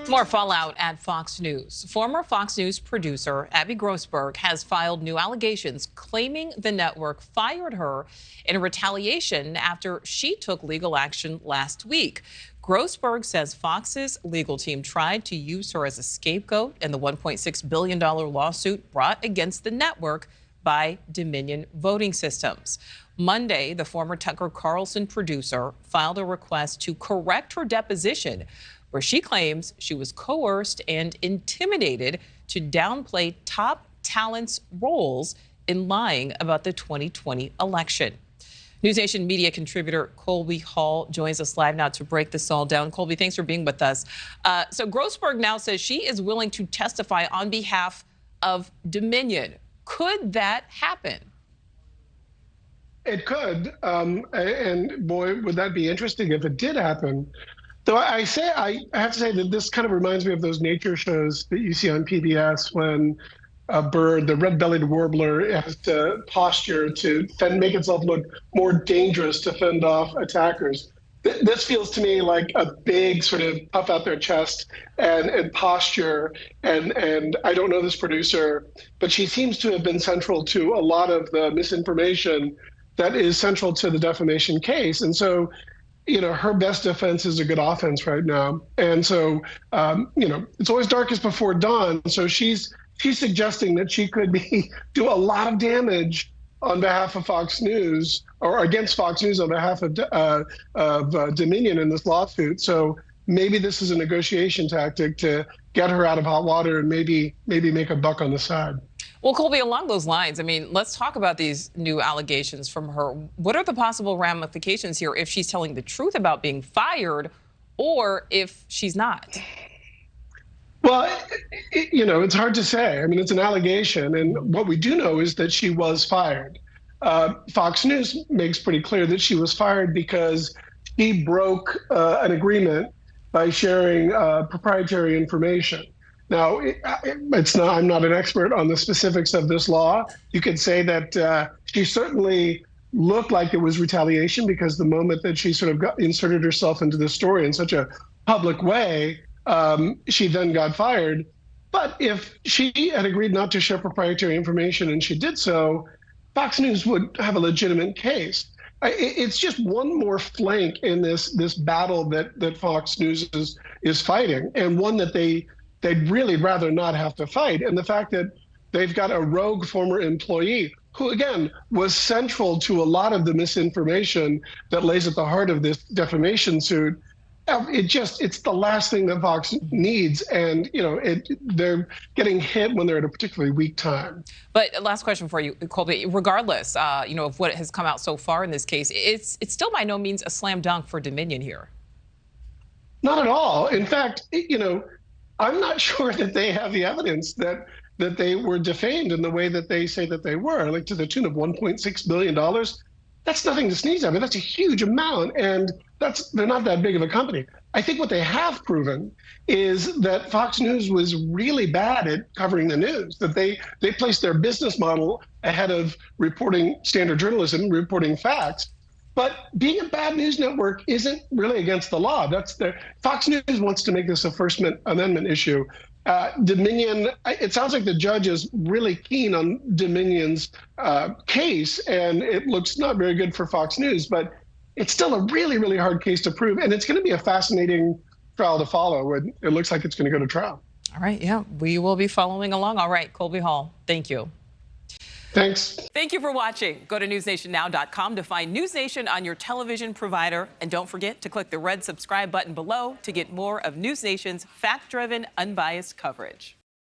More fallout at Fox News. Former Fox News producer Abby Grossberg has filed new allegations claiming the network fired her in retaliation after she took legal action last week. Grossberg says Fox's legal team tried to use her as a scapegoat in the $1.6 billion lawsuit brought against the network by Dominion Voting Systems. Monday, the former Tucker Carlson producer filed a request to correct her deposition, where she claims she was coerced and intimidated to downplay top talents' roles in lying about the 2020 election. NewsNation media contributor Colby Hall joins us live now to break this all down. Colby, thanks for being with us. So Grossberg now says she is willing to testify on behalf of Dominion. Could that happen? It could, and boy, would that be interesting if it did happen. Though I have to say that this kind of reminds me of those nature shows that you see on PBS when a bird, the red-bellied warbler, has to posture to make itself look more dangerous to fend off attackers. This feels to me like a big sort of puff out their chest and posture. And I don't know this producer, but she seems to have been central to a lot of the misinformation that is central to the defamation case. And so, her best defense is a good offense right now. And so, it's always darkest before dawn. So she's suggesting that she could do a lot of damage on behalf of Fox News or against Fox News on behalf of Dominion in this lawsuit. So maybe this is a negotiation tactic to get her out of hot water and maybe make a buck on the side. Well, Colby, along those lines, let's talk about these new allegations from her. What are the possible ramifications here if she's telling the truth about being fired or if she's not? Well, it's hard to say. It's an allegation. And what we do know is that she was fired. Fox News makes pretty clear that she was fired because she broke an agreement by sharing proprietary information. Now, I'm not an expert on the specifics of this law. You could say that she certainly looked like it was retaliation because the moment that she sort of inserted herself into the story in such a public way, she then got fired. But if she had agreed not to share proprietary information and she did so, Fox News would have a legitimate case. It's just one more flank in this battle that Fox News is fighting, and one that they'd really rather not have to fight. And the fact that they've got a rogue former employee who, again, was central to a lot of the misinformation that lays at the heart of this defamation suit, it's the last thing that Fox needs. And, they're getting hit when they're at a particularly weak time. But last question for you, Colby, regardless, of what has come out so far in this case, it's still by no means a slam dunk for Dominion here. Not at all. In fact, I'm not sure that they have the evidence that they were defamed in the way that they say that they were, like to the tune of $1.6 billion. That's nothing to sneeze at. That's a huge amount, and they're not that big of a company. I think what they have proven is that Fox News was really bad at covering the news, that they placed their business model ahead of reporting standard journalism, reporting facts. But being a bad news network isn't really against the law. Fox News wants to make this a First Amendment issue. Dominion, it sounds like the judge is really keen on Dominion's case, and it looks not very good for Fox News, but it's still a really, really hard case to prove. And it's going to be a fascinating trial to follow. It looks like it's going to go to trial. All right. Yeah, we will be following along. All right. Colby Hall, thank you. Thanks. Thank you for watching. Go to newsnationnow.com to find NewsNation on your television provider. And don't forget to click the red subscribe button below to get more of NewsNation's fact-driven, unbiased coverage.